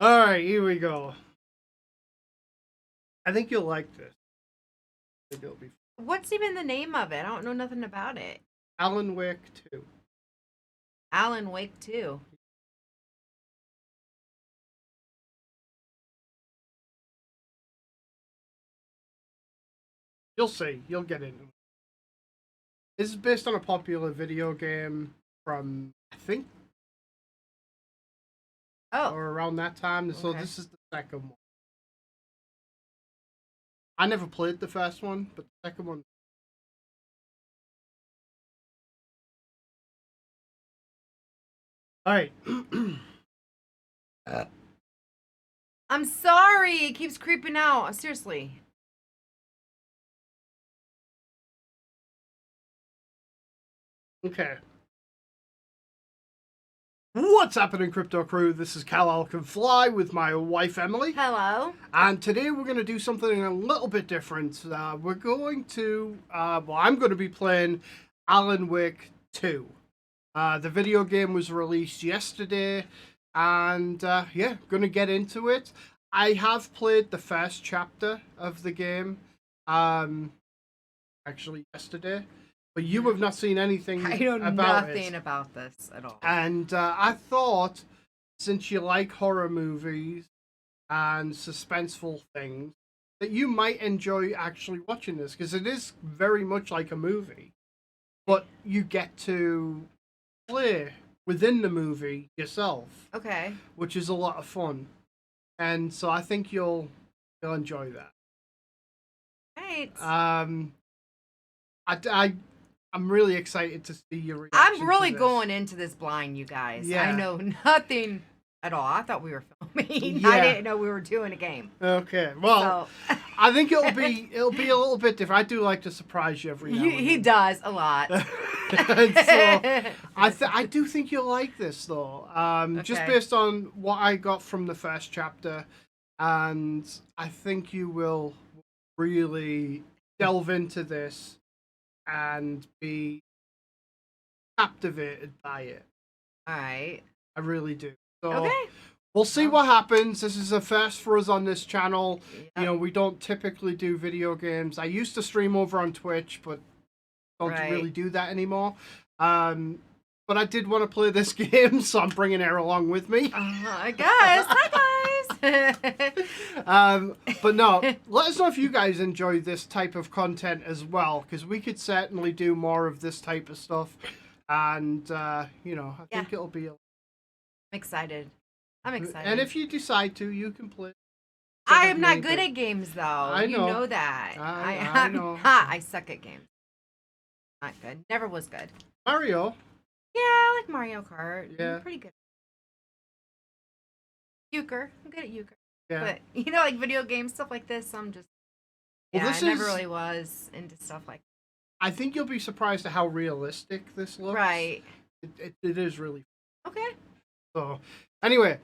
Alright, here we go. I think you'll like this. I think it'll be fun. What's even the name of it? I don't know nothing about it. Alan Wake 2. Alan Wake 2. You'll see. You'll get into it. This is based on a popular video game from, I think, or around that time. So Okay. this is the second one. I never played the first one, but the second one. Alright. I'm sorry. It keeps creeping out. Seriously. Okay. What's happening, Crypto Crew? This is Kal Can Fly with my wife, Emily. Hello. And today we're going to do something a little bit different. We're going to, I'm going to be playing Alan Wake 2. The video game was released yesterday, and yeah, going to get into it. I have played the first chapter of the game, actually yesterday, but you have not seen anything I know about nothing it. about this at all. And I thought, since you like horror movies and suspenseful things, that you might enjoy actually watching this, because it is very much like a movie, but you get to play within the movie yourself. Okay. Which is a lot of fun, and so I think you'll enjoy that. Right. I'm really excited to see your reaction. I'm really to this. going into this blind, you guys. Yeah. I know nothing at all. I thought we were filming. Yeah. I didn't know we were doing a game. Okay, well, So. I think it'll be a little bit different. I do like to surprise you every now and He then. does a lot. And so I do think you'll like this though. Just Okay. based on what I got from the first chapter, and I think you will really delve into this and be captivated by it. All right. I really do. So Okay. we'll see what happens. This is a first for us on this channel. Yep. You know, we don't typically do video games. I used to stream over on Twitch, but don't Right. really do that anymore. But I did want to play this game, so I'm bringing her along with me. I guess. Hi, guys. But no, let us know if you guys enjoy this type of content as well, because we could certainly do more of this type of stuff. And, you know, I think it'll be... I'm excited. I'm excited. And if you decide to, you can play. I am not good at games, though. I know. You know that. I know. I suck at games. Not good. Never was good. Mario. Yeah, I like Mario Kart. Yeah. I'm pretty good. Euchre. I'm good at euchre. Yeah. But, you know, like video games, stuff like this, I'm just... Well, Yeah, this I never is- really was into stuff like I think you'll be surprised at how realistic this that. looks. Right. It is really. Okay. So, anyway,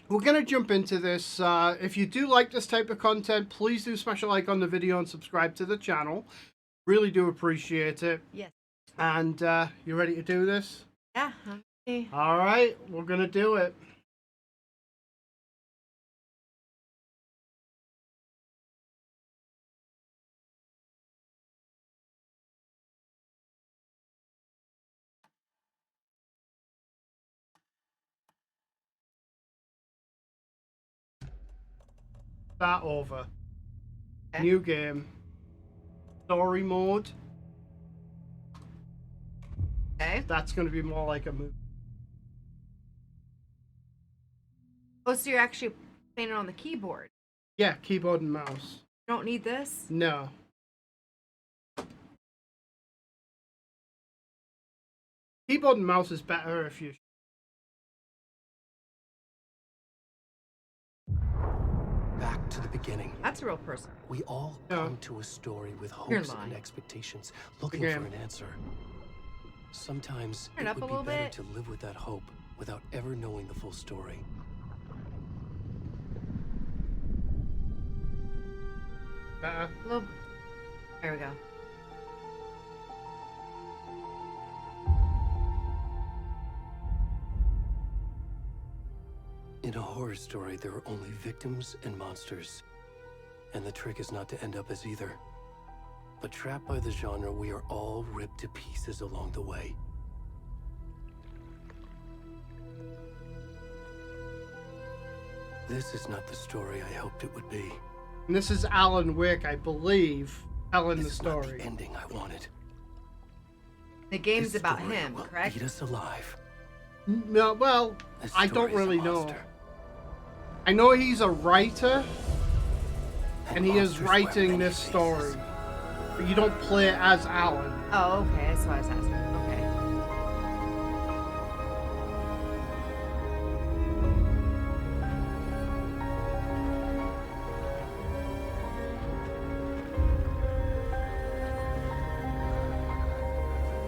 we're going to jump into this. If you do like this type of content, please do smash a like on the video and subscribe to the channel. Really do appreciate it. Yes. And you ready to do this? Yeah. Okay. All right, we're going to do it. Start over. Okay. New game. Story mode. Okay. That's going to be more like a movie. Oh, so you're actually playing it on the keyboard. Yeah, keyboard and mouse. You don't need this? No. Keyboard and mouse is better if you... Back to the beginning. That's a real person. We all Yeah. come to a story with You're hopes and lying. expectations, looking Okay. for an answer. Sometimes Turn it up a would be little better bit. to live with that hope without ever knowing the full story. Better. A little... There we go. In a horror story, there are only victims and monsters. And the trick is not to end up as either. But trapped by the genre, we are all ripped to pieces along the way. This is not the story I hoped it would be. And this is Alan Wake, I believe, telling the This is not story. the ending I wanted. The game's This about story him, will correct? eat us alive. No, well, This I don't story is a really know. monster. I know he's a writer, and he is monsters wear writing many this faces. story. But you don't play it as Alan. Oh, okay. That's what I was asking. Okay.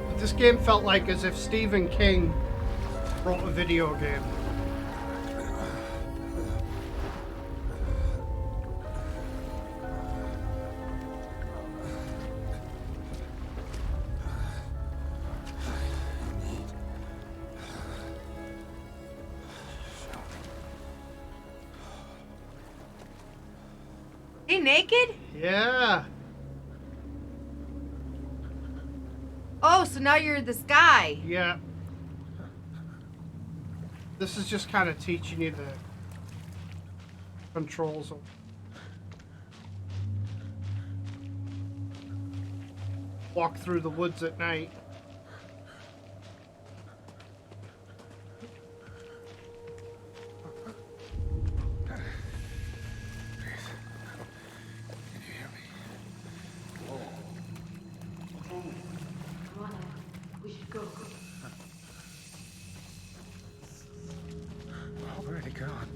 But this game felt like as if Stephen King wrote a video game. He naked? Yeah. Oh, so now you're this guy. Yeah. This is just kind of teaching you the controls of walk through the woods at night. Where'd it gone?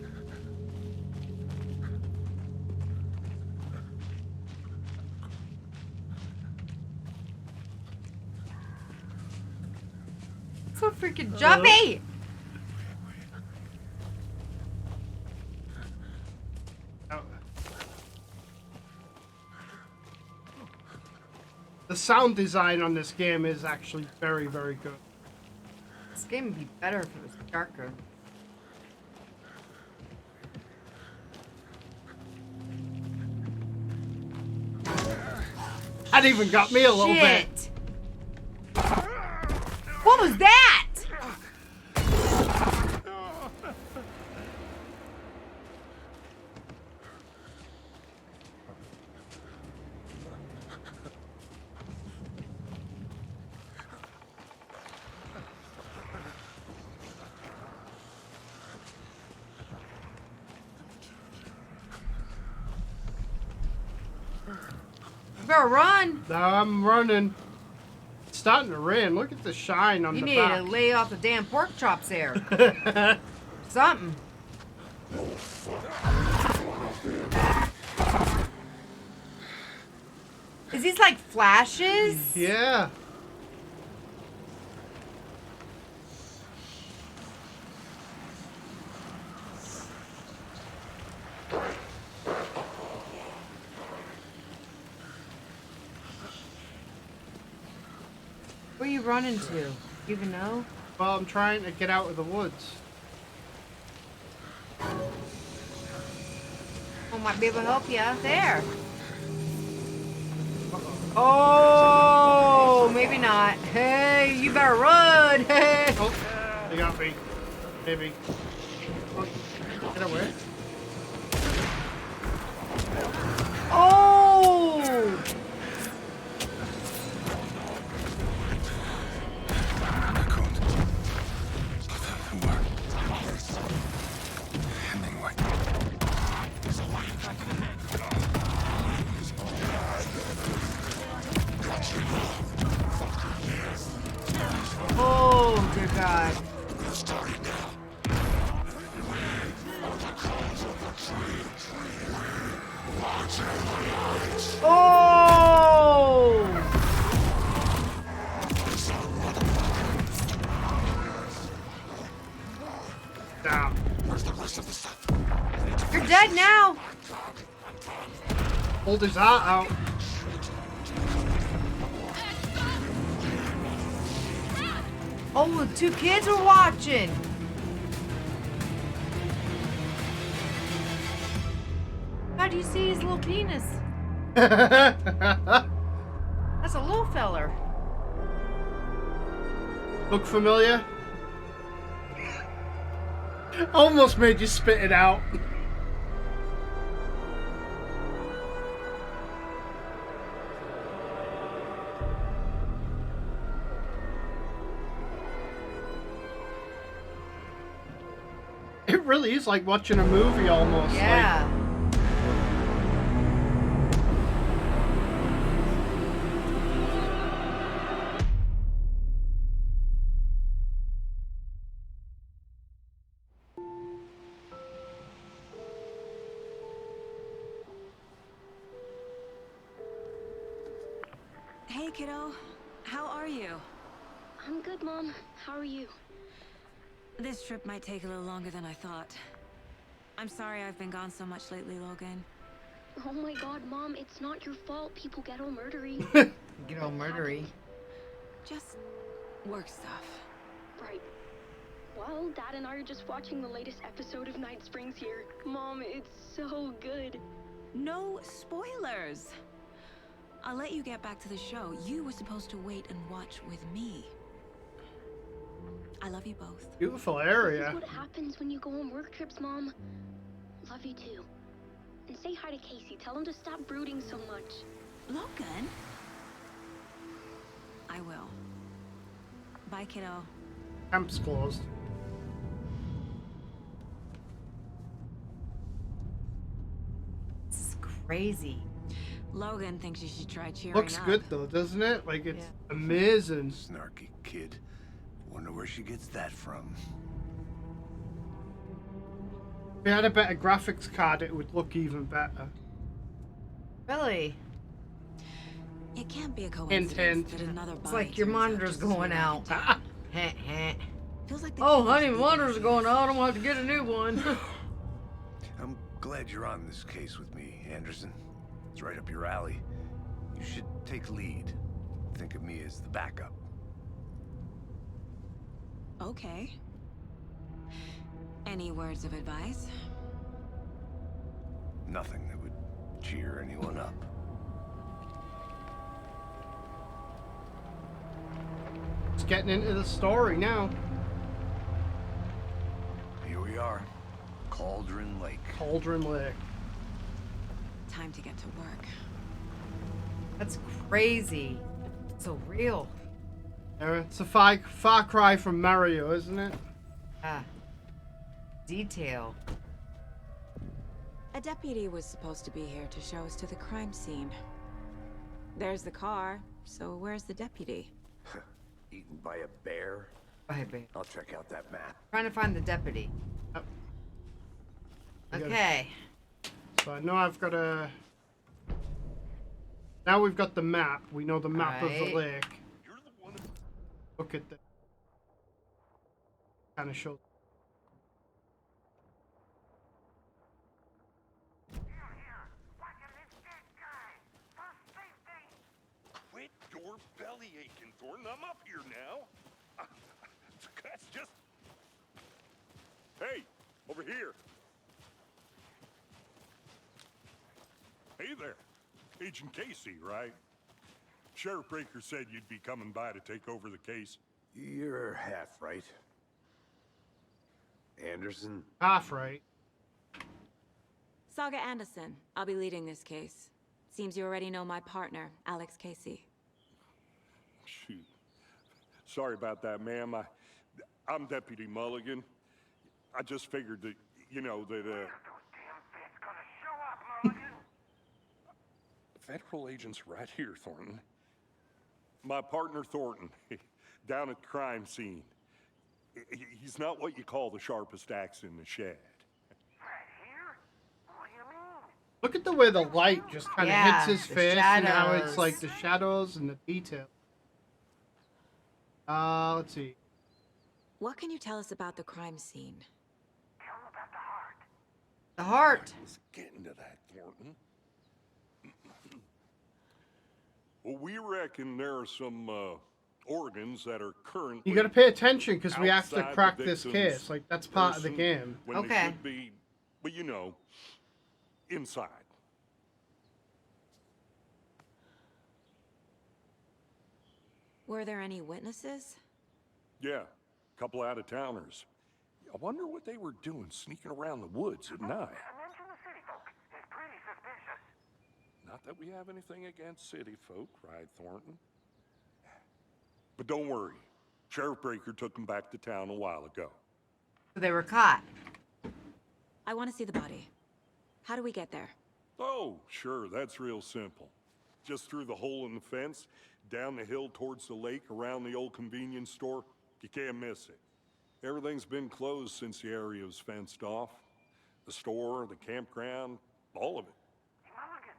So freaking jumpy. Oh. The sound design on this game is actually very, very good. This game would be better if it was darker. That even got me a little bit. Shit. What was that? You better run. I'm running. It's starting to rain. Look at the shine on You the need back. to lay off the damn pork chops there. Something. Is these like flashes? Yeah. Where are you running to? You even know? Well, I'm trying to get out of the woods. I might be able to help you out there. Oh, maybe not. Hey, you better run. Hey. Oh, they got me. Maybe. Oh, get away. Oh. Oh, dear God. Oh! Down. You're dead now. Hold his heart out. Oh, the two kids were watching. How do you see his little penis? Look That's a little feller. familiar? Almost made you spit it out. It really is like watching a movie almost. Yeah. Hey, kiddo. How are you? I'm good, Mom. How are you? This trip might take a little longer than I thought. I'm sorry I've been gone so much lately, Logan. Oh my god, Mom, it's not your fault people get all murdery. Get all murdery. Just work stuff. Right. Well, Dad and I are just watching the latest episode of Night Springs here. Mom, it's so good. No spoilers! I'll let you get back to the show. You were supposed to wait and watch with me. I love you both. Beautiful This area. is what happens when you go on work trips, Mom. Love you too. And say hi to Casey. Tell him to stop brooding so much. Logan? I will. Bye, kiddo. Camp's closed. This is crazy. Logan thinks you should try cheering Looks up. good though, doesn't it? Like it's Yeah. amazing. Snarky kid. Wonder where she gets that from. If we had a better graphics card, it would look even better. Really? It can't be a coincidence hint. that another It's body like your turns out monitor's just as going near out. like Heh, heh. Feels like the Oh, kid's honey, leaving monitor's us. going out. I'm gonna have to get a new one. I'm glad you're on this case with me, Anderson. It's right up your alley. You should take lead. Think of me as the backup. Okay. Any words of advice? Nothing that would cheer anyone up. It's getting into the story now. Here we are. Cauldron Lake. Cauldron Lake. Time to get to work. That's crazy. So real. It's a far cry from Mario, isn't it? Ah. Detail. A deputy was supposed to be here to show us to the crime scene. There's the car, so where's the deputy? Eaten by a bear? Bye, babe. I'll check out that map. Trying to find the deputy. Yep. You gotta- Okay. So I know I've got a. Now we've got the map. We know the map of the Right. lake. Look at the. Kind of show. Quit your belly aching, Thornton. I'm up here now. That's just... Hey, over here. Hey there. Agent Casey, right? Sheriff Breaker said you'd be coming by to take over the case. You're half right. Anderson? Half right. Saga Anderson. I'll be leading this case. Seems you already know my partner, Alex Casey. Shoot. Sorry about that, ma'am. I'm Deputy Mulligan. I just figured that, you know, that, Federal agents right here, Thornton. My partner, Thornton, down at the crime scene. He's not what you call the sharpest axe in the shed. Look at the way the light just kind of Yeah, hits his the face and how it's shadows. like the shadows and the detail. Let's see. What can you tell us about the crime scene? The heart. Let's get into that, Thornton. Well, we reckon there are some organs that are currently... You gotta pay attention because we have to outside the crack this victim's case. Like, that's part of the person game. When they Okay. should be, but you know, inside. Were there any witnesses? Yeah, a couple out-of-towners. I wonder what they were doing sneaking around the woods at night. Not that we have anything against city folk, right, Thornton? But don't worry. Sheriff Breaker took them back to town a while ago. So they were caught. I want to see the body. How do we get there? Oh, sure, that's real simple. Just through the hole in the fence, down the hill towards the lake, around the old convenience store. You can't miss it. Everything's been closed since the area was fenced off. The store, the campground, all of it. Mulligan,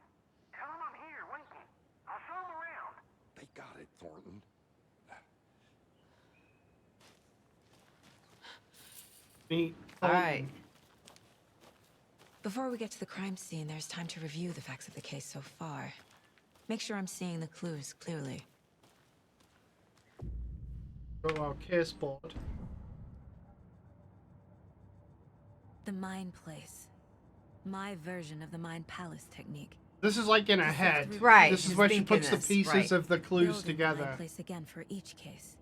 tell him I'm here waiting. I'll show him around. They got it, Thornton. Neat. All right. Before we get to the crime scene, there's time to review the facts of the case so far. Make sure I'm seeing the clues clearly. Go to our case board. The Mind Place. My version of the Mind Palace technique. This is like in her head. Right, This is she's where she thinking puts the this, pieces right. of the clues Building the together. Mind Place again for each case.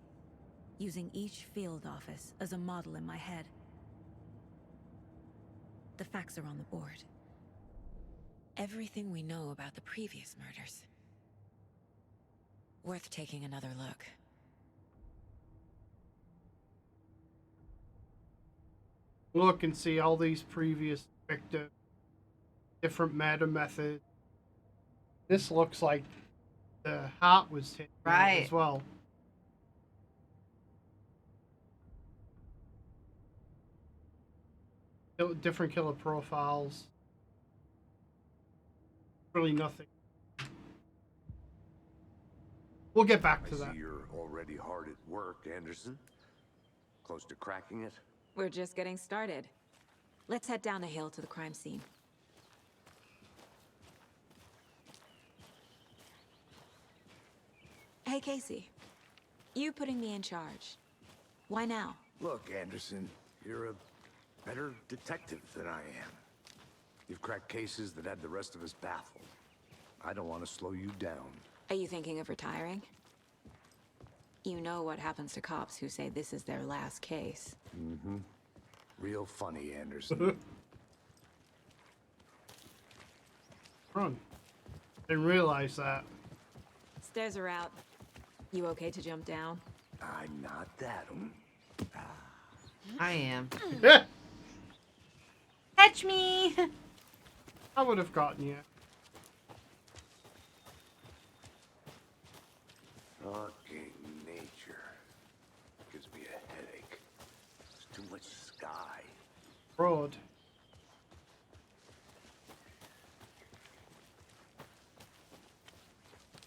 Using each field office as a model in my head. The facts are on the board. Everything we know about the previous murders. Worth taking another look. Look and see all these previous victims, different murder methods. This looks like the heart was hit Right. as well. Different killer profiles. Really nothing. We'll get back I to see that. you're already hard at work, Anderson. Close to cracking it? We're just getting started. Let's head down the hill to the crime scene. Hey, Casey. You putting me in charge. Why now? Look, Anderson, you're a better detective than I am. You've cracked cases that had the rest of us baffled. I don't want to slow you down. Are you thinking of retiring? You know what happens to cops who say this is their last case. Mm-hmm. Real funny, Anderson. Run. Didn't realize that. Stairs are out. You okay to jump down? I'm not that. I am. Yeah, Catch me! I would have gotten you. Fucking nature. Gives me a headache. There's too much sky. Road.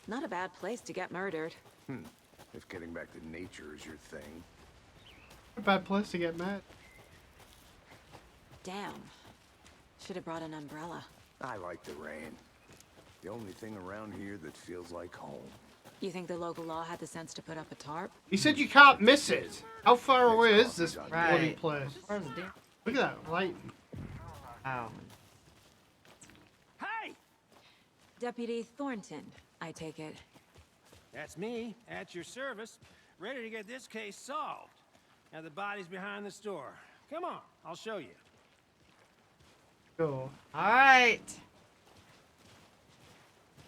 Not a bad place to get murdered. If getting back to nature is your thing. A bad place to get mad. Damn. Should have brought an umbrella. I like the rain. The only thing around here that feels like home. You think the local law had the sense to put up a tarp? He said you can't miss it. How far away is this Right. bloody place? Where's the deer? Look at that light. Oh. Hey! Deputy Thornton, I take it. That's me, at your service, ready to get this case solved. Now the body's behind the store. Come on, I'll show you. Go. All right.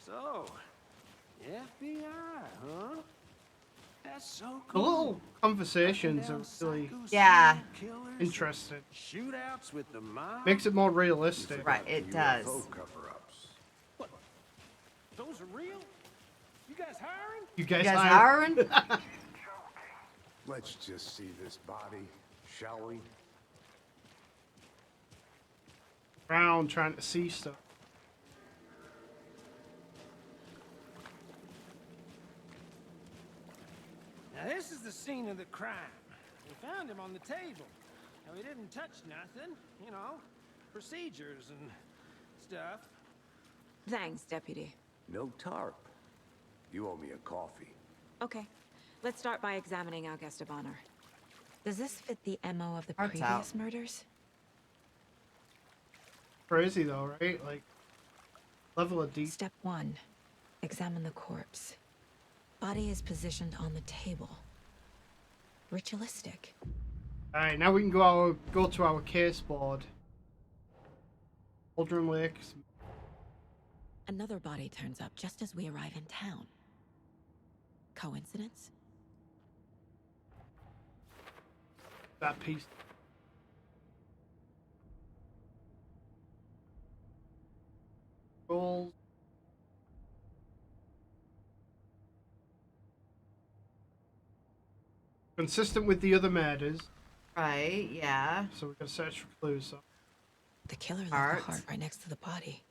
So, FBI, huh? That's so The cool. little conversations are Down really psycho Yeah. serial killers, interesting. shootouts with the mob. Makes it more realistic. Right, it does. UFO cover-ups. What? Those are real? You guys hiring? You You guys, guys hired- hiring? Let's just see this body, shall we? around trying to see stuff. Now this is the scene of the crime. We found him on the table. Now he didn't touch nothing, you know, procedures and stuff. Thanks, Deputy. No tarp. You owe me a coffee. Okay, let's start by examining our guest of honor. Does this fit the MO of the Hearts previous out. murders? Crazy though, right? Like level of deep. Step 1. Examine the corpse. Body is positioned on the table. Ritualistic. Alright, now we can go to our case board. Cauldron Lakes. Another body turns up just as we arrive in town. Coincidence? That piece. Goals. Consistent with the other murders. Right, yeah. So we're gonna search for clues. So. The killer left Heart. the heart right next to the body.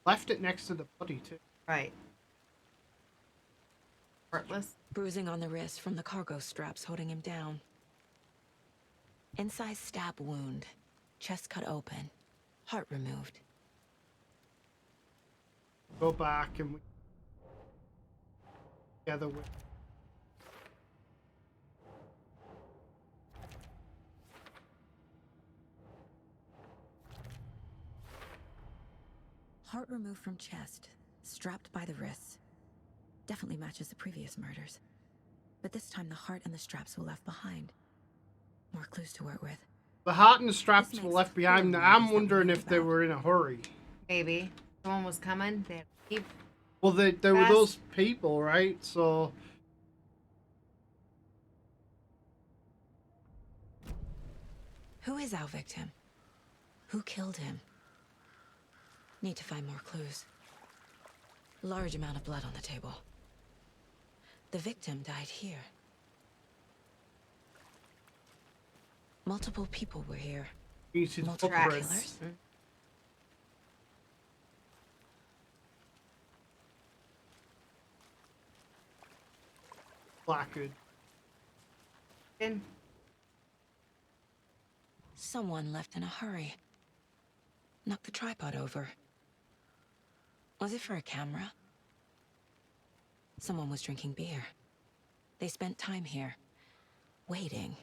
Left it next to the body too. Right. Heartless. Bruising on the wrist from the cargo straps holding him down. Inside stab wound. Chest cut open. Heart removed. Go back and we together with. Heart removed from chest. Strapped by the wrists. Definitely matches the previous murders. But this time the heart and the straps were left behind. More clues to work with. The heart and the straps This were makes left it behind. clear I'm that we wondering knew if they about. were in a hurry. Maybe. Someone was coming. They had to keep. Well, they were Fast. those people, right? So Who is our victim? Who killed him? Need to find more clues. Large amount of blood on the table. The victim died here. Multiple people were here. you see the Multiple footprints. killers? Placard. In. Someone left in a hurry. Knocked the tripod over. Was it for a camera? Someone was drinking beer. They spent time here. Waiting.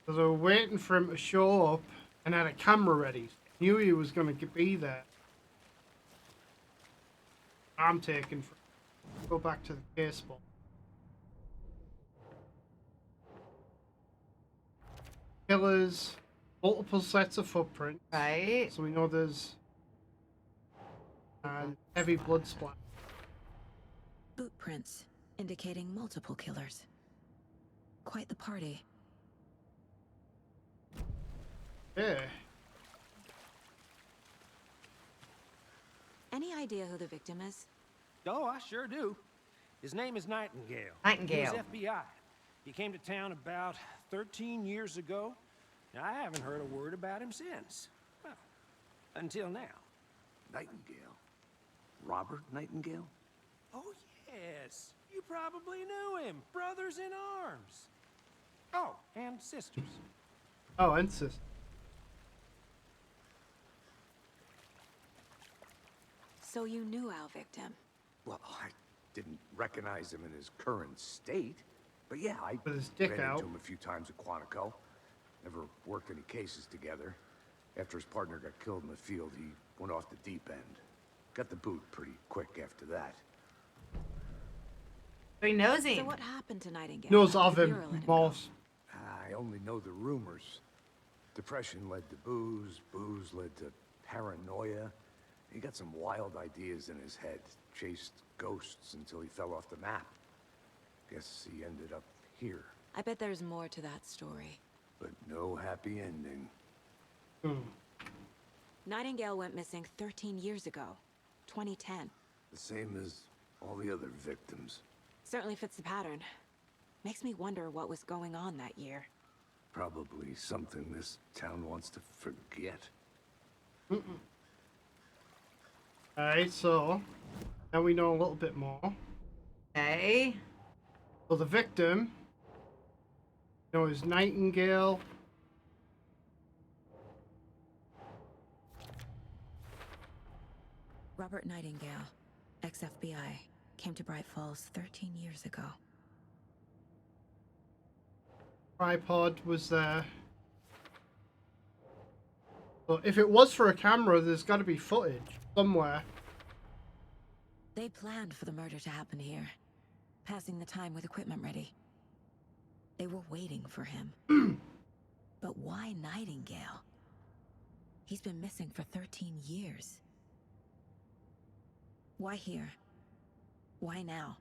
So they were waiting for him to show up and had a camera ready. Knew he was going to be there. I'm taking. Go back to the case spot. Killers, multiple sets of footprints. Right. So we know there's heavy blood splat. Boot prints, indicating multiple killers. Quite the party. Yeah. Any idea who the victim is? Oh, I sure do. His name is Nightingale. Nightingale. He was FBI. He came to town about 13 years ago. Now, I haven't heard a word about him since. Well, until now. Nightingale? Robert Nightingale? Oh, yes. You probably knew him. Brothers in arms. Oh, and sisters. Oh, insist. So you knew our victim. Well, I didn't recognize him in his current state. But yeah, I With his dick ran out. into him a few times at Quantico. Never worked any cases together. After his partner got killed in the field, he went off the deep end. Got the boot pretty quick after that. So he knows him. So what happened to Nightingale? Knows after of the him bureau let him go? most. I only know the rumors. Depression led to booze, booze led to paranoia. He got some wild ideas in his head, chased ghosts until he fell off the map. Guess he ended up here, I bet there's more to that story. but no happy ending. Nightingale went missing 13 years ago. 2010. The same as all the other victims. Certainly fits the pattern. Makes me wonder what was going on that year. Probably something this town wants to forget. Alright, so now we know a little bit more. Okay. So the victim, is Nightingale. Robert Nightingale, ex-FBI, came to Bright Falls 13 years ago. Tripod was there. So if it was for a camera, there's got to be footage somewhere. They planned for the murder to happen here, passing the time with equipment ready. They were waiting for him. But why Nightingale? He's been missing for 13 years. Why here? Why now?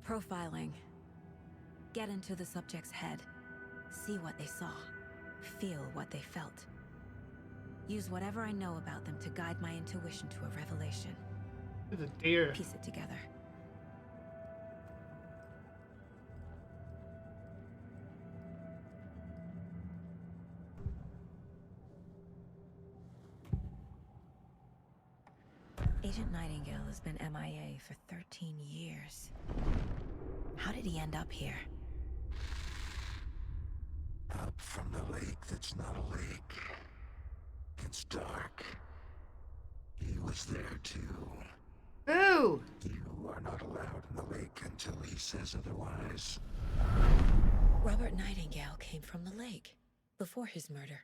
Profiling. Get into the subject's head. See what they saw. Feel what they felt. Use whatever I know about them to guide my intuition to a revelation. The deer. Piece it together. Agent Nightingale has been MIA for 13 years. How did he end up here? Up from the lake that's not a lake. It's dark. He was there too. Boo! You are not allowed in the lake until he says otherwise. Robert Nightingale came from the lake before his murder.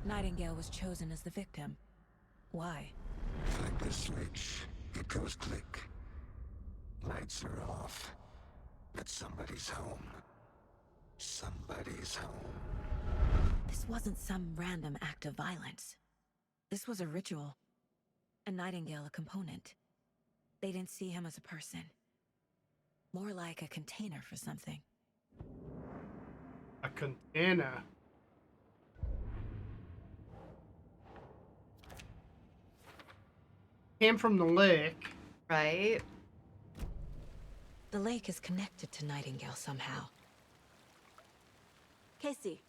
Nightingale was chosen as the victim. Why? Flick the switch. It goes click. Lights are off. But somebody's home. Somebody's home. This wasn't some random act of violence. This was a ritual. And Nightingale a component. They didn't see him as a person. More like a container for something. A container. Came from the lake. Right? The lake is connected to Nightingale somehow. Casey,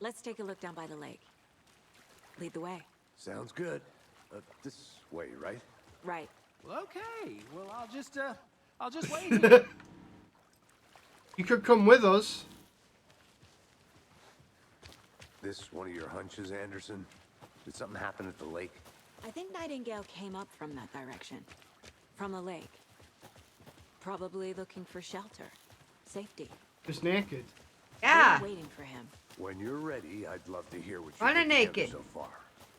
let's take a look down by the lake. Lead the way. Sounds good. This way, right? Right. Well, okay. Well, I'll just wait here. You could come with us. This one of your hunches, Anderson? Did something happen at the lake? I think Nightingale came up from that direction. From the lake. Probably looking for shelter. Safety. Just naked. Yeah. We were waiting for him. When you're ready, I'd love to hear what you've Running put together naked. so far.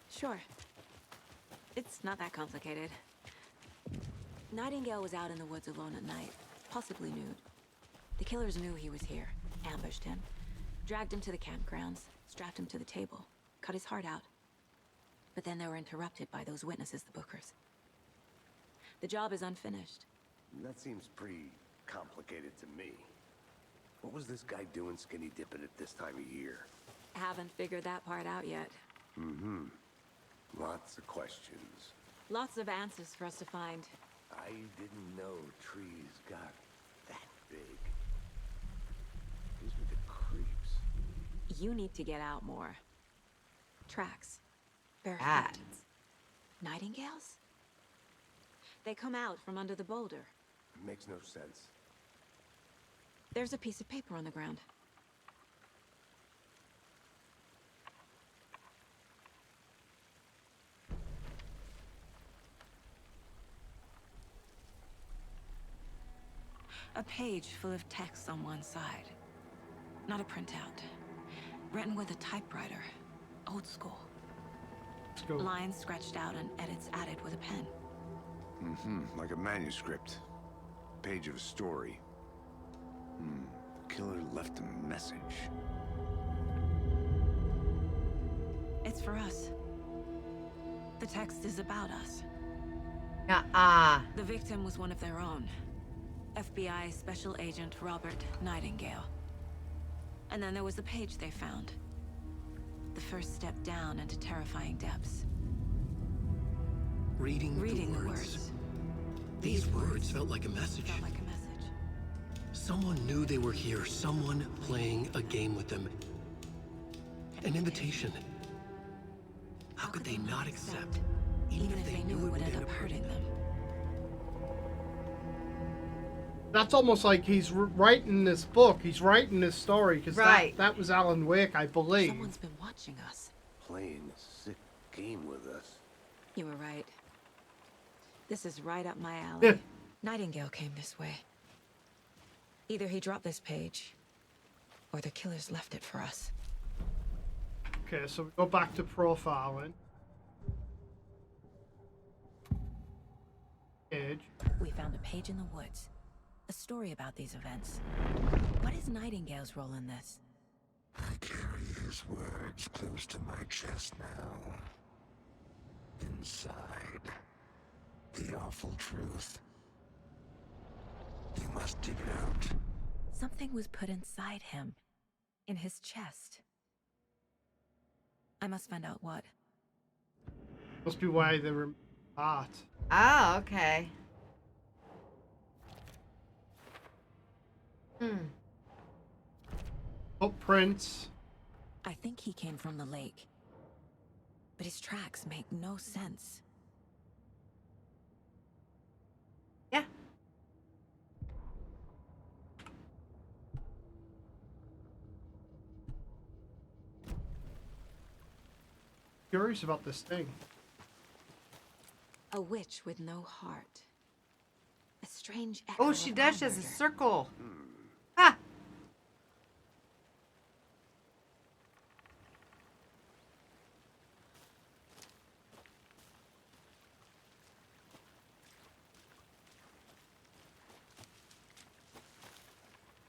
Sure. It's not that complicated. Nightingale was out in the woods alone at night, possibly nude. The killers knew he was here, ambushed him, dragged him to the campgrounds, strapped him to the table, cut his heart out. But then they were interrupted by those witnesses, the Bookers. The job is unfinished. That seems pretty complicated to me. What was this guy doing skinny dipping at this time of year? Haven't figured that part out yet. Mm-hmm. Lots of questions. Lots of answers for us to find. I didn't know trees got that big. Gives me the creeps. You need to get out more. Tracks. Bare Bad. feet. Nightingales? They come out from under the boulder. Makes no sense. There's a piece of paper on the ground. A page full of text on one side. Not a printout. Written with a typewriter. Old school. Let's go. Lines scratched out and edits added with a pen. Mm-hmm. Like a manuscript. Page of a story. The killer left a message. It's for us. The text is about us. Nuh-uh. The victim was one of their own. FBI Special Agent Robert Nightingale. And then there was the page they found. The first step down into terrifying depths. Reading The the words. These words felt like a message. Felt like a message. Someone knew they were here. Someone playing a game with them. An invitation. How could they not accept? Even if they knew it would end up hurting them. That's almost like he's writing this book. He's writing this story because Right. that was Alan Wake, I believe. Someone's been watching us. Playing a sick game with us. You were right. This is right up my alley. Nightingale came this way. Either he dropped this page, or the killers left it for us. Okay, so we go back to profiling. Page. We found a page in the woods. A story about these events. What is Nightingale's role in this? I carry his words close to my chest now. Inside, the awful truth. You must dig it out. Something was put inside him. In his chest. I must find out what. Must be why they were art. Oh, okay. Footprints. I think he came from the lake. But his tracks make no sense. Yeah. Curious about this thing. A witch with no heart. A strange echo. Oh, she of does. our She has a murder. circle. Ha!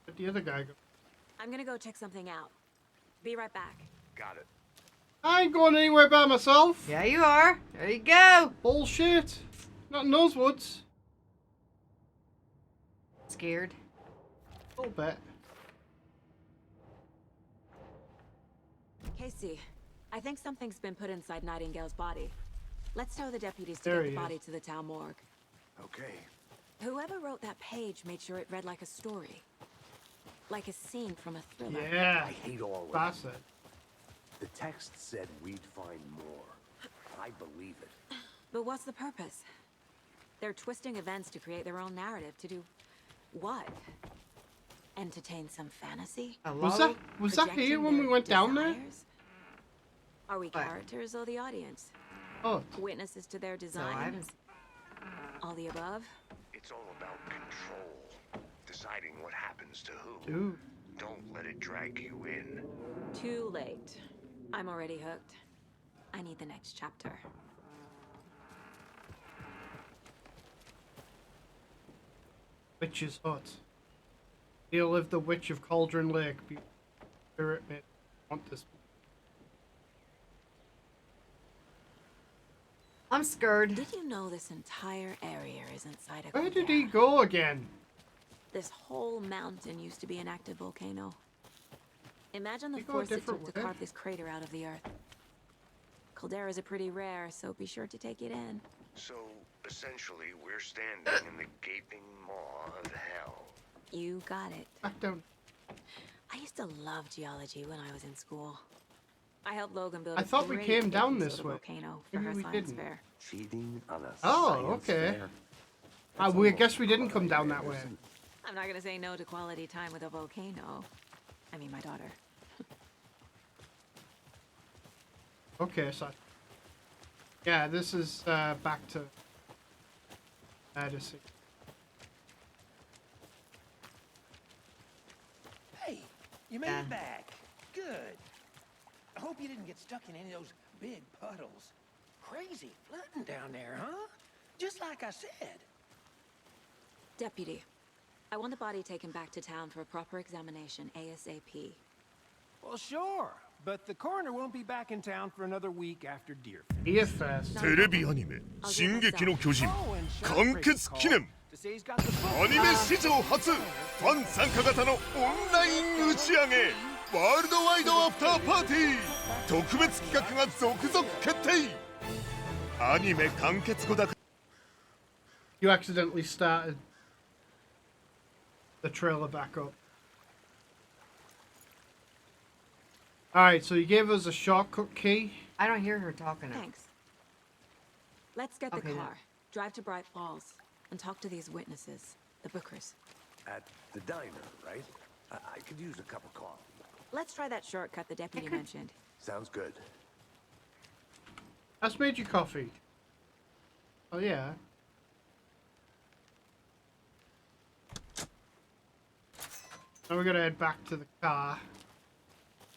Where'd the other guy go? I'm gonna go check something out. Be right back. Got it. I ain't going anywhere by myself. Yeah, you are. There you go. Bullshit. Not in those woods. Scared. A little bit. Casey, I think something's been put inside Nightingale's body. Let's tell the deputies to There get he the is. body to the town morgue. Okay. Whoever wrote that page made sure it read like a story. Like a scene from a thriller. Yeah. I hate all of it. That's it. The text said we'd find more. I believe it. But what's the purpose? They're twisting events to create their own narrative. To do what? Entertain some fantasy? Hello? Was that Projecting here when we their went down there? desires? Are we What? characters or the audience? Oh, Witnesses to their So I design? haven't. All the above? It's all about control. Deciding what happens to who. dude. Don't let it drag you in. Too late. I'm already hooked. I need the next chapter. Witch's hut. Here lived the witch of Cauldron Lake. Spirit made want this. I'm scared. Did you know this entire area is inside a Where did caldera? he go again? This whole mountain used to be an active volcano. Imagine the You go a force it different took to way. carve this crater out of the earth. Calderas are pretty rare, so be sure to take it in. So, essentially, we're standing in the gaping maw of hell. You got it. Back down. I used to love geology when I was in school. I helped Logan build I a thought we great came down baking this soda way. volcano for Maybe her we science didn't. fair. Cheating on a Oh, science okay. fair? I That's we almost guess we didn't a come down that idea, way. isn't it? I'm not gonna say no to quality time with a volcano. I mean, my daughter. Okay, so yeah, this is back to Odyssey. Hey, you made Yeah. it back. Good. I hope you didn't get stuck in any of those big puddles. Crazy flooding down there, huh? Just like I said. Deputy, I want the body taken back to town for a proper examination ASAP. Well, sure. But the coroner won't be back in town for another week after Deer Fest. Deer Fest. テレビアニメ「進撃の巨人」 Oh, and Sean 完 Fraser 結記念 called to say he's got the book. アニメ史上初ファン参加型のオンライン打ち上げワールドワイドアフターパーティー特別企画が続々決定アニメ完結後だから You accidentally started the trailer back up. Alright, so you gave us a shortcut key. I don't hear her talking. Thanks. Let's get the Okay, then. car, drive to Bright Falls, and talk to these witnesses, the Bookers. At the diner, right? I could use a cup of coffee. Let's try that shortcut the deputy mentioned. Sounds good. That's made you coffee. Oh yeah. Now we're gonna head back to the car.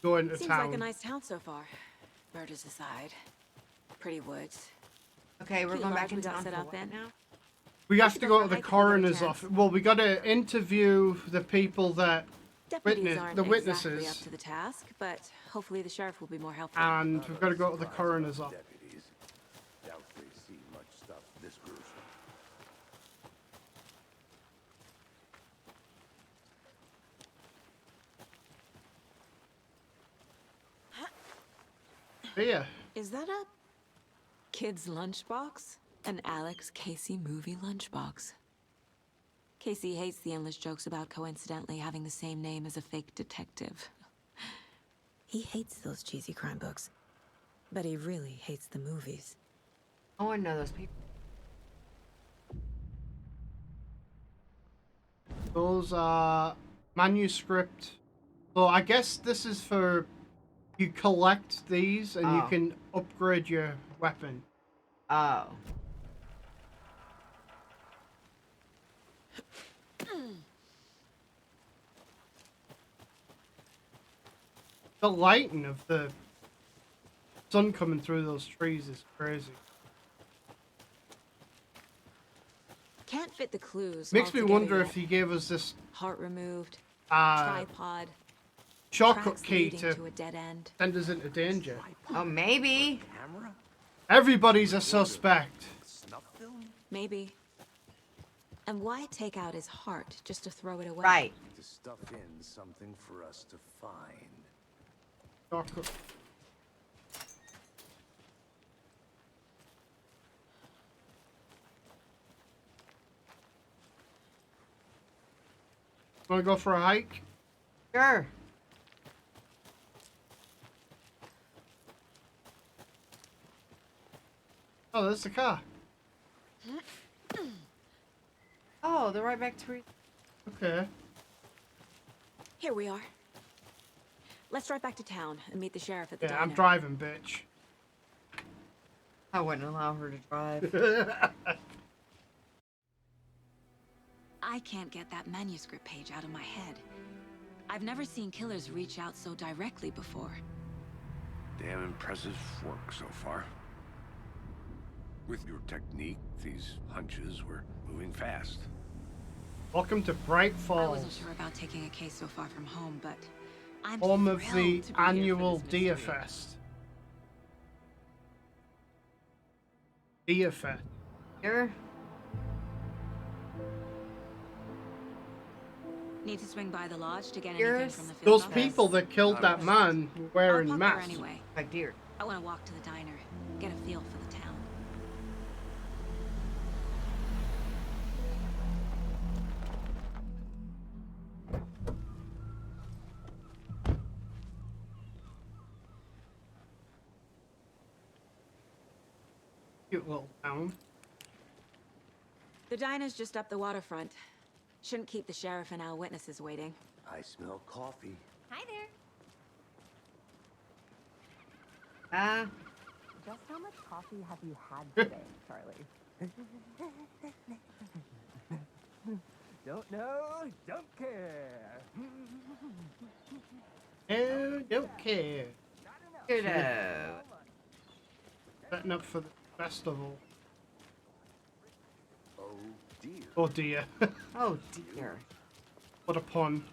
Go into Seems town. like a nice town so far. Murders aside. Pretty woods. Okay, we're Pretty going large back in we got town set for up what in. now? We have should to go go for to a the hike if we get a coroner's chance. office. Well, we got to interview the people that Deputies aren't the exactly witnesses, up to the task, but hopefully the sheriff will be more helpful. and we've got to go to the coroner's office. Deputies. Doubt they see much stuff this gruesome. Here. Is that a kid's lunchbox? An Alex Casey movie lunchbox. Casey hates the endless jokes about coincidentally having the same name as a fake detective. He hates those cheesy crime books, but he really hates the movies. Oh, I know those people. Those are manuscript. So I guess this is for you collect these and you Oh. can upgrade your weapon. Oh. The lighting of the sun coming through those trees is crazy. Can't fit the clues. Makes me altogether wonder yet. if he gave us this Heart removed, uh, tripod, shortcut tracks key leading to to a dead end. send us into danger. Oh, maybe. Camera? Everybody's a suspect. Snuff film? Maybe. And why take out his heart just to throw it away? Right. To stuff in something for us to find. Shortcut. Want to go for a hike? Sure. Oh, there's the car. Oh, they're right back to. Okay. Here we are. Let's drive back to town and meet the sheriff at the Yeah, diner. I'm driving, bitch. I wouldn't allow her to drive. I can't get that manuscript page out of my head. I've never seen killers reach out so directly before. Damn impressive work so far. With your technique, these hunches were moving fast. Welcome to Bright I wasn't Falls, sure about taking a case so far from home, but I'm home of the thrilled to be here for annual this Deer mystery. Fest. Deer Fest. Sure. Need to swing by the lodge to get Yours? anything from the field Those office? people that killed that man were I'll wearing pop there masks. anyway. Like deer. I want to walk to the diner, get a feel for the town. Cute little town. The diner's just up the waterfront. Shouldn't keep the sheriff and our witnesses waiting. I smell coffee. Hi there. Ah. Just how much coffee have you had today, Charlie? Don't know, don't care. Oh, don't care. Kiddo. Setting up for the festival. Oh dear. Oh dear. Oh dear. What a pun.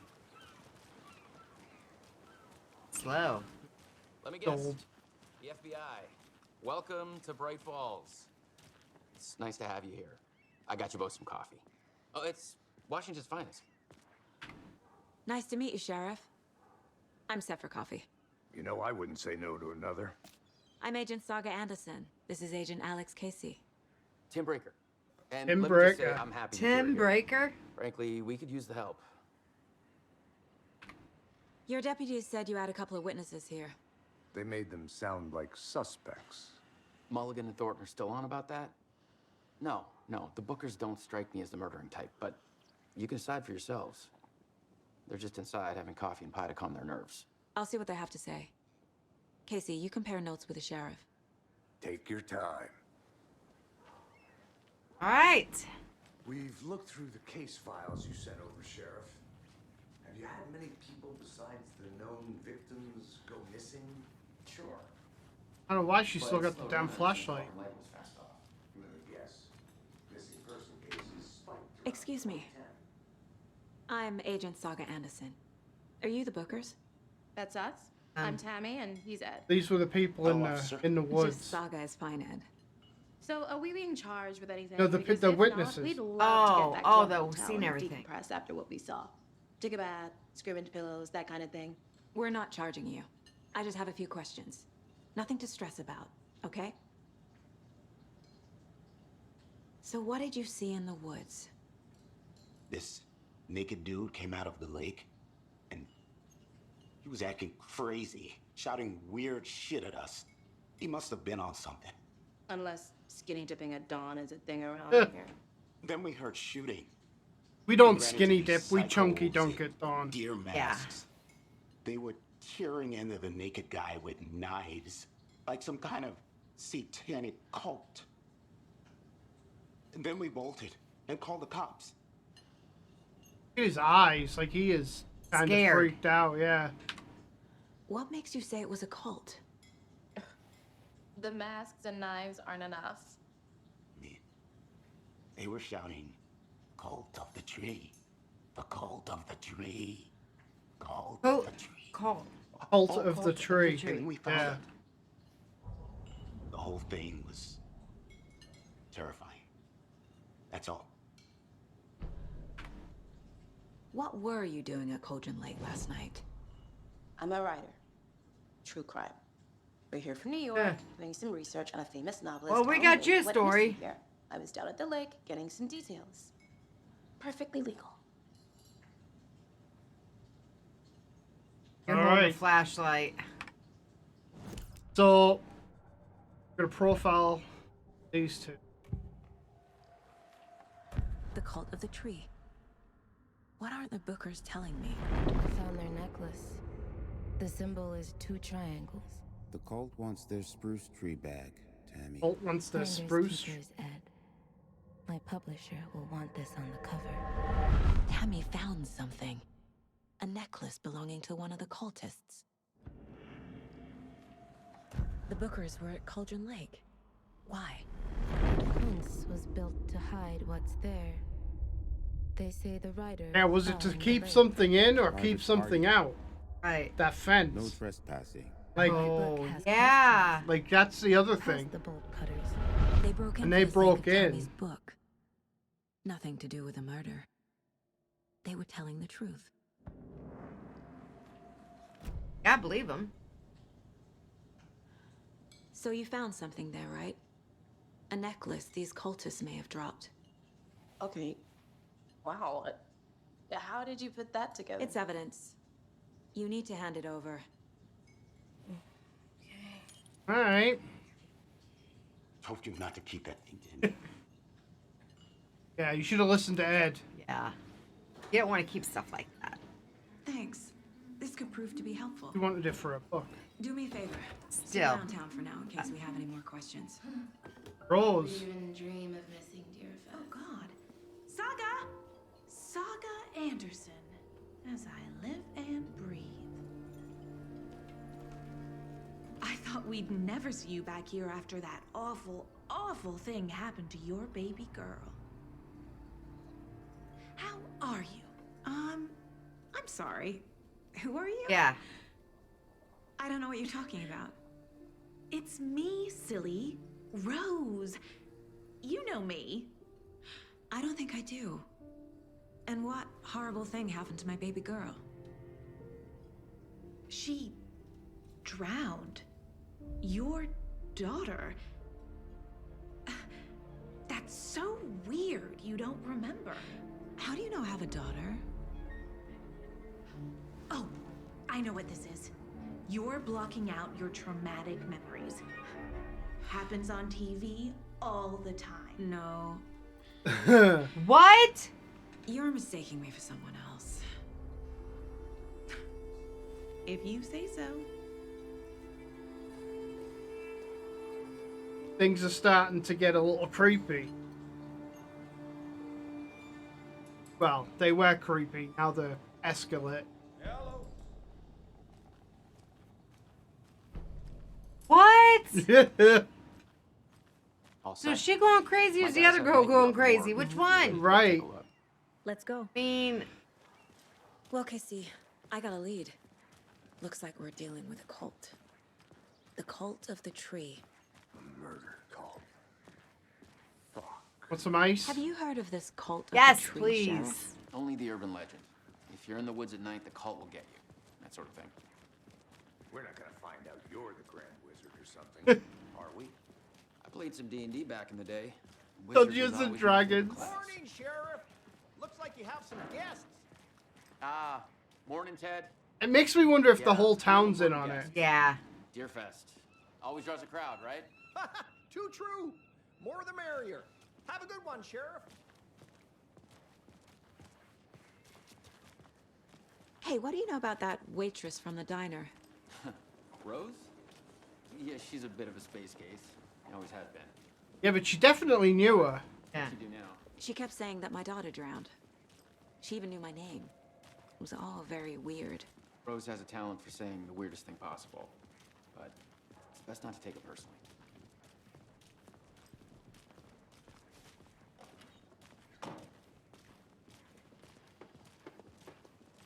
Slow. Let me guess. Gold. The FBI. Welcome to Bright Falls. It's nice to have you here. I got you both some coffee. Oh, it's Washington's finest. Nice to meet you, Sheriff. I'm set for coffee. You know, I wouldn't say no to another. I'm Agent Saga Anderson. This is Agent Alex Casey. Tim Breaker. And Tim let me just say, Breaker. I'm happy that you're Tim here. Breaker? Frankly, we could use the help. Your deputies said you had a couple of witnesses here. They made them sound like suspects. Mulligan and Thornton are still on about that? No, the Bookers don't strike me as the murdering type, but you can decide for yourselves. They're just inside having coffee and pie to calm their nerves. I'll see what they have to say. Casey, you compare notes with the sheriff. Take your time. All right. We've looked through the case files you sent over, Sheriff. Have you had a minute besides the known victims go missing? Sure. I don't know why she's still got the damn flashlight. Light was fast off. Yes. Missing person cases spiked. Excuse me. I'm Agent Saga Anderson. Are you the Bookers? That's us. I'm Tammy, and he's Ed. These were the people in the woods. Just Saga is fine, Ed. So, are we being charged with anything? No, Because the if witnesses. Not, we'd love to get back to our the hotel seen and everything. decompress after what we saw. Take a bath, scream into pillows, that kind of thing. We're not charging you. I just have a few questions. Nothing to stress about, okay? So what did you see in the woods? This naked dude came out of the lake, and he was acting crazy, shouting weird shit at us. He must have been on something. Unless skinny dipping at dawn is a thing around here. Then we heard shooting. We don't ran into skinny these dip, we chunky psychos dunk in it, Dawn. Deer masks. They were tearing into the naked guy with knives, like some kind of satanic cult. And then we bolted and called the cops. Look at his eyes, like he is kind of Scared. freaked out, yeah. What makes you say it was a cult? The masks and knives aren't enough. They were shouting, "Cult of the tree, the cult of the tree, cult of the tree." Cult. Cult of the tree. And we found Yeah. it. The whole thing was terrifying. That's all. What were you doing at Cauldron Lake last night? I'm a writer. True crime. We're here from New York, Yeah. doing some research on a famous novelist. Well, we Alan got Wake. your What do you story. see here? I was down at the lake getting some details. Perfectly legal. You're All holding a right. flashlight. So, I'm gonna profile these two. The cult of the tree. What are the Bookers telling me? I found their necklace. The symbol is 2 triangles. The cult wants their spruce tree back, Tammy. Cult wants their Finders spruce. keepers, Ed. My publisher will want this on the cover. Tammy found something. A necklace belonging to one of the cultists. The Bookers were at Cauldron Lake. Why? Once was built to hide what's there. They say the writer. Yeah, was it to found the keep lake. something in or Private keep something party. out? Right. That fence. No trespassing. Like, Oh, yeah. like that's the other How's thing. the bolt cutters? They broke into And they the broke sake of Tammy's in. book. Nothing to do with the murder. They were telling the truth. I believe him. So you found something there, right? A necklace these cultists may have dropped. Okay. Wow. How did you put that together? It's evidence. You need to hand it over. All right. Told you not to keep that thing in. Yeah, you should have listened to Ed. Yeah. You don't want to keep stuff like that. Thanks. This could prove to be helpful. You wanted it for a book. Do me a favor. Stay Still. around town for now in case we have any more questions. Rose. Even dream of missing dear Oh, Fez. God. Saga Anderson. As I live and breathe. I thought we'd never see you back here after that awful, awful thing happened to your baby girl. How are you? I'm sorry. Who are you? Yeah. I don't know what you're talking about. It's me, silly. Rose. You know me. I don't think I do. And what horrible thing happened to my baby girl? She drowned. Your daughter. That's so weird you don't remember. How do you know I have a daughter? Oh, I know what this is. You're blocking out your traumatic memories. Happens on TV all the time. No. What? You're mistaking me for someone else. If you say so. Things are starting to get a little creepy. Well, they were creepy. Now they're escalate. Hello. All So set? is she going crazy or is the other girl going crazy? Which one? Right. Let's go. I mean, Well, Casey, I got a lead. Looks like we're dealing with a cult. The cult of the tree. A murder cult. Want some ice? Have you heard of this cult of yes, the tree, please. Sheriff? Only the urban legend. If you're in the woods at night, the cult will get you. That sort of thing. We're not gonna find out you're the Grand Wizard or something, are we? I played some D&D back in the day. Dungeons Wizard was and always my favorite Dragons. class. Morning, Sheriff. Looks like you have some guests. Ah, morning, Ted. It makes me wonder if the Yeah, whole we town's have in on important it. guests. Yeah. Deerfest. Always draws a crowd, right? Too true. More the merrier. Have a good one, Sheriff. Hey, what do you know about that waitress from the diner? Rose? Yeah, she's a bit of a space case. Always has been. Yeah, but she definitely knew her. Yeah. What do you do now? She kept saying that my daughter drowned. She even knew my name. It was all very weird. Rose has a talent for saying the weirdest thing possible. But it's best not to take it personally.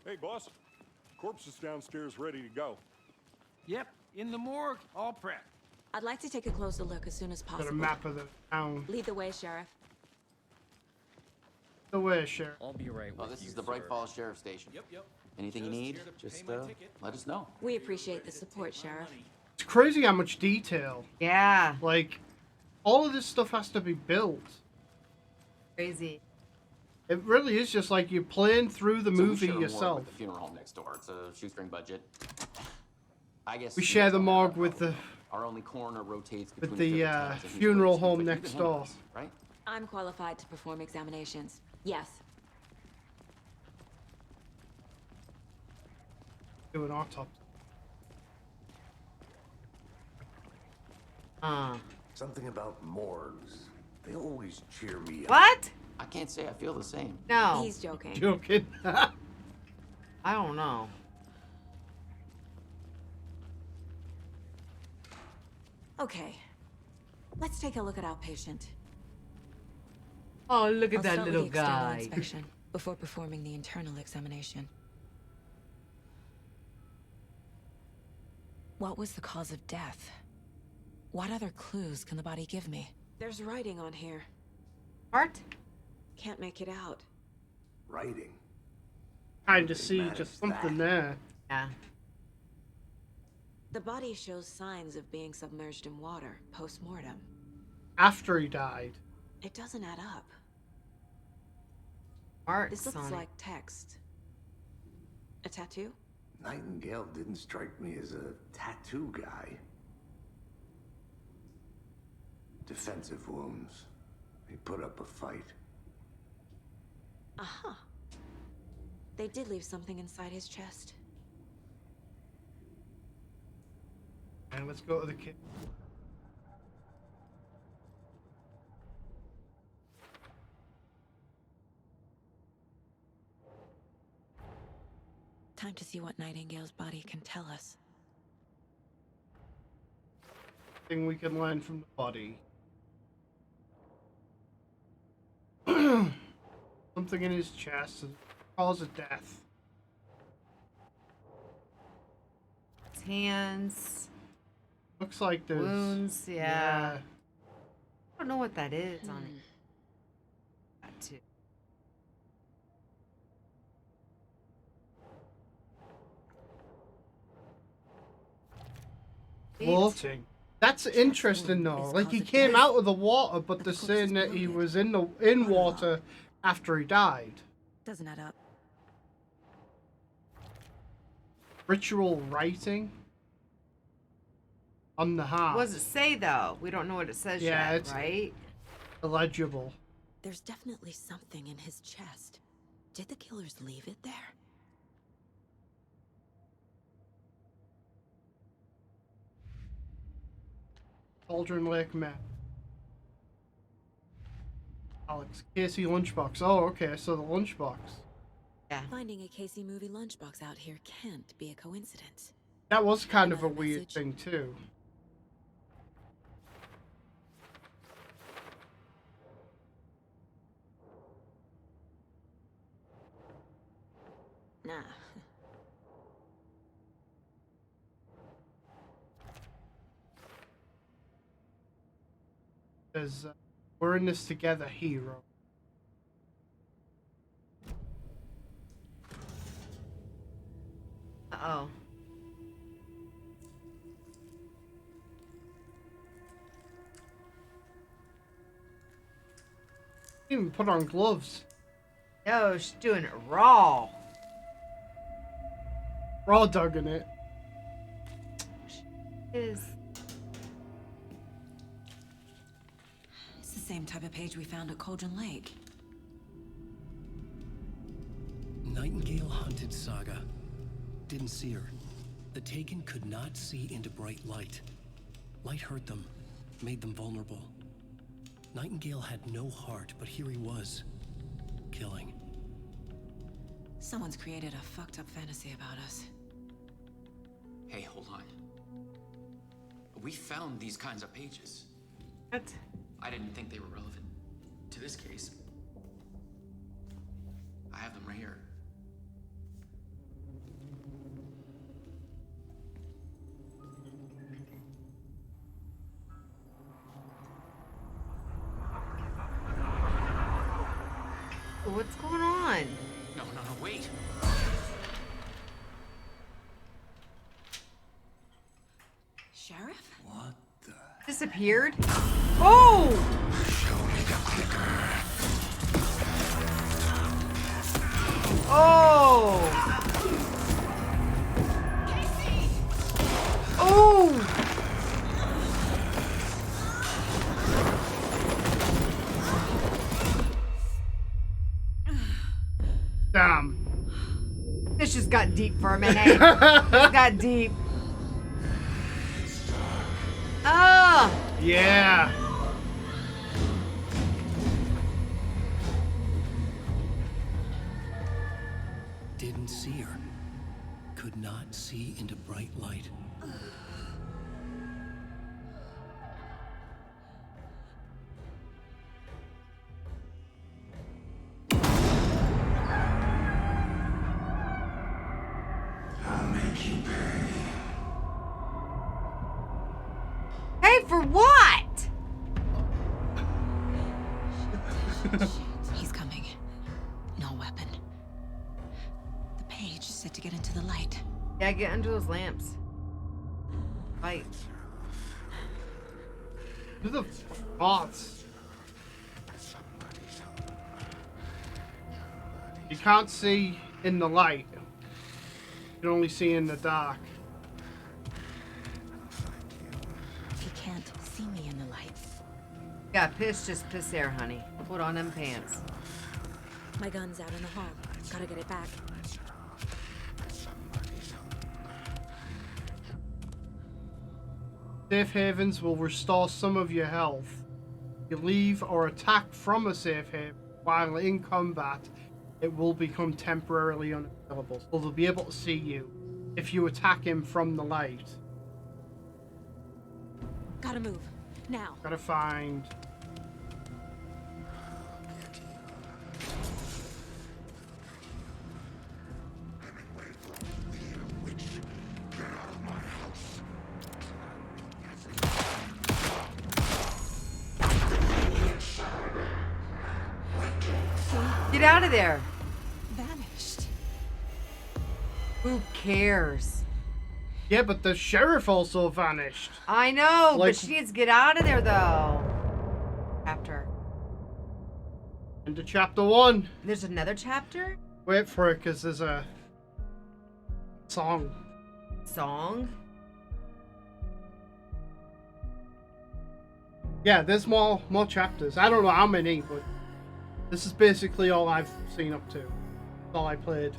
Hey, boss. Corpse is downstairs ready to go. Yep, in the morgue, all prepped. I'd like to take a closer look as soon as Got a possible. map of the town. Lead the way, Sheriff. The way, Sheriff. I'll be right Oh, with this you, is the Bright sir. Falls Sheriff Station. Yep. Anything you Just need, here to just pay my ticket. let us know. We appreciate the support, Sheriff. It's crazy how much detail. Yeah. Like, all of this stuff has to be built. Crazy. It really is just like you're playing through the So we movie share a morgue yourself. with the funeral home next door. It's a shoestring budget. I guess We you share guys the don't have morgue that with the problem. Our only coroner rotates with between the different towns, and he's funeral crazy, home but you next can handle door. this, right? I'm qualified to perform examinations. Yes. Do an autopsy. Something about morgues. They always cheer me up. What? I can't say I feel the same. No. He's joking. Joking. I don't know. Okay. Let's take a look at our patient. Oh, look at I'll that start little with the external guy. inspection before performing the internal examination. What was the cause of death? What other clues can the body give me? There's writing on here. Art? Can't make it out. Writing. Kind of see just something there. Yeah. The body shows signs of being submerged in water post-mortem. After he died. It doesn't add up. Art, This looks Sonic. like text. A tattoo? Nightingale didn't strike me as a tattoo guy. Defensive wounds. He put up a fight. Aha. They did leave something inside his chest. And let's go to the kid. Time to see what Nightingale's body can tell us. Thing we can learn from the body. Something in his chest. Cause of death. His hands. Looks like there's Wounds, yeah. I don't know what that is on it. That too. Floating. That's interesting though. Like he came out of the water, but they're saying that he was in water after he died. Doesn't add up. Ritual writing on the heart. What does it say though? We don't know what it says Yeah, yet, it's right? illegible. There's definitely something in his chest. Did the killers leave it there? Cauldron Lake map. Alex, Casey lunchbox. Oh, okay, so the lunchbox. Yeah. Finding a Casey movie lunchbox out here can't be a coincidence. That was kind of a weird thing too. Nah. Says, we're in this together, hero. Uh-oh. Even put on gloves. Yo, she's doing it raw. Raw dogging it. Is It's the same type of page we found at Cauldron Lake. Nightingale hunted Saga. Didn't see her. The Taken could not see into bright light. Light hurt them, made them vulnerable. Nightingale had no heart, but here he was, killing. Someone's created a fucked up fantasy about us. Hey, hold on. We found these kinds of pages. what? I didn't think they were relevant to this case. I have them right here. What's going on? No, wait. Sheriff? What? Disappeared? Oh! Oh! Oh! Damn. This just got deep for a minute. It got deep. Oh! Yeah. Didn't see her. Could not see into bright light. Hey, for what? He's coming. No weapon. The page said to get into the light. Yeah, get under those lamps. Fight. Who the bots? You can't see in the light. You can only see in the dark. He can't see me in the light. Yeah, piss, just piss there, honey. Put on them pants. My gun's out in the hall. Gotta get it back. Safe havens will restore some of your health. You leave or attack from a safe haven while in combat, it will become temporarily unavailable. So they'll be able to see you if you attack him from the light. Gotta move. Now. Gotta find... Get out of there. Vanished. Who cares? Yeah, but the sheriff also vanished. I know, Like- but she needs to get out of there, though. After. Into chapter 1. There's another chapter? Wait for it, because there's a song. Song? Yeah, there's more chapters. I don't know how many, but this is basically all I've seen up to. That's all I played.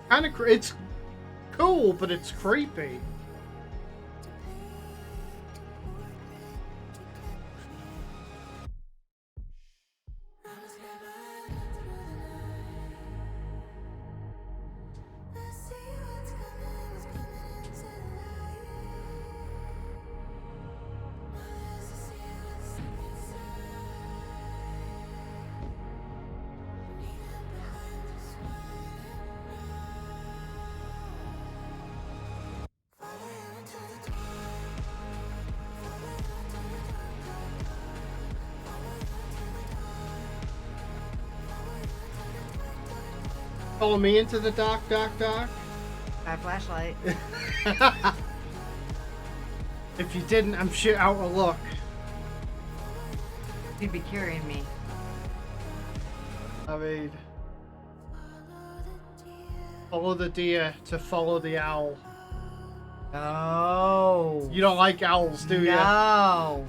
Kind of, it's cool, but it's creepy. Follow me into the dark, dark, dark. My flashlight. If you didn't, I'm shit out of luck. You'd be carrying me. I mean, follow the deer to follow the owl. Oh. You don't like owls, do you? No.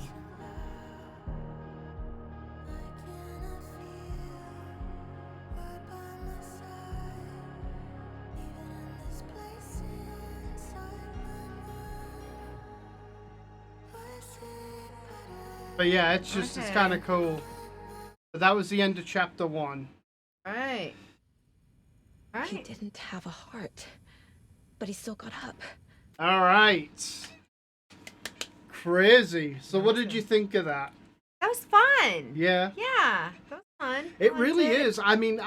But yeah, it's just, it's kind of cool. But that was the end of chapter 1. Right. He didn't have a heart, but he still got up. All right. Crazy. So what did you think of that? That was fun. Yeah. Yeah, that was fun. It really is. I mean,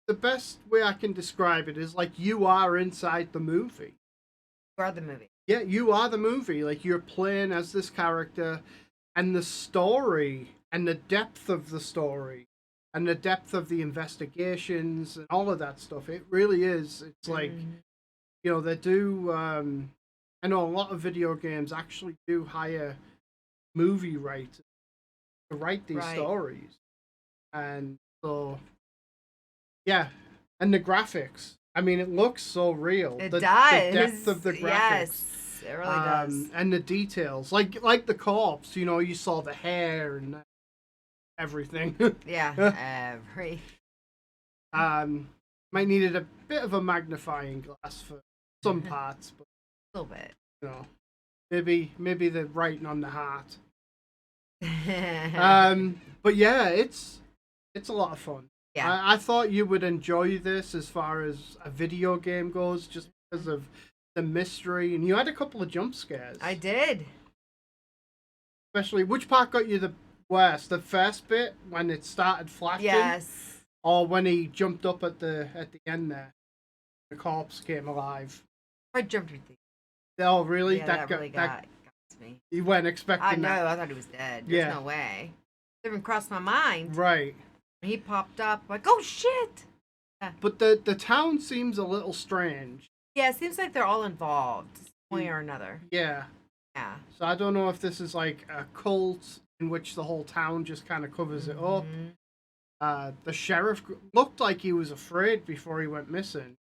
the best way I can describe it is like you are inside the movie. You are the movie. Yeah, you are the movie. Like you're playing as this character, and the story and the depth of the story and the depth of the investigations and all of that stuff. It really is. It's like, you know, they do. I know a lot of video games actually do hire movie writers to write these stories, and so yeah, and the graphics. I mean, it looks so real. It the does. The depth of the graphics. Yes, it really does. And the details, like the corpse. You know, you saw the hair and everything. Yeah, might needed a bit of a magnifying glass for some parts, but a little bit. You know, maybe the writing on the heart. But yeah, it's a lot of fun. Yeah. I thought you would enjoy this as far as a video game goes, just because of the mystery, and you had a couple of jump scares. I did. Especially, which part got you the worst? The first bit when it started flashing, Yes. or when he jumped up at the end there, the corpse came alive. I jumped with you. Oh, really? Yeah, that really got me. You weren't expecting I know. that. I thought he was dead. There's no way. It didn't even cross my mind. Right. He popped up like, oh shit. But the town seems a little strange. Yeah, it seems like they're all involved, one way or another. Yeah. Yeah. So I don't know if this is like a cult in which the whole town just kind of covers it up. The sheriff looked like he was afraid before he went missing.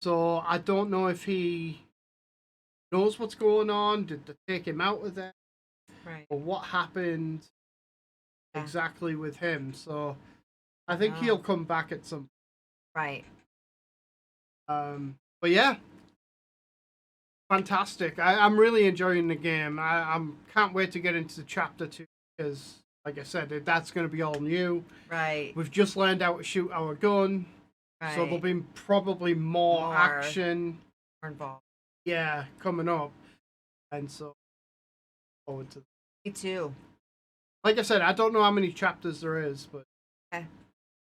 So I don't know if he knows what's going on. Did they take him out of there? Right. Or what happened exactly with him? So I think he'll come back at some. Right. But yeah, fantastic. I'm really enjoying the game. I can't wait to get into chapter 2 because, like I said, that's going to be all new. Right. We've just learned how to shoot our gun, so there'll be probably more action. More involved. Yeah, coming up, and so forward to. Me too. Like I said, I don't know how many chapters there is, but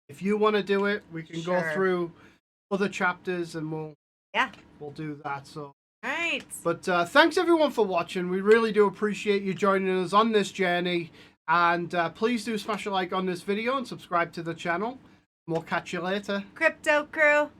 if you want to do it, we can go through other chapters and we'll do that. So right. But thanks everyone for watching. We really do appreciate you joining us on this journey, and please do smash a like on this video and subscribe to the channel. We'll catch you later. Crypto Crew.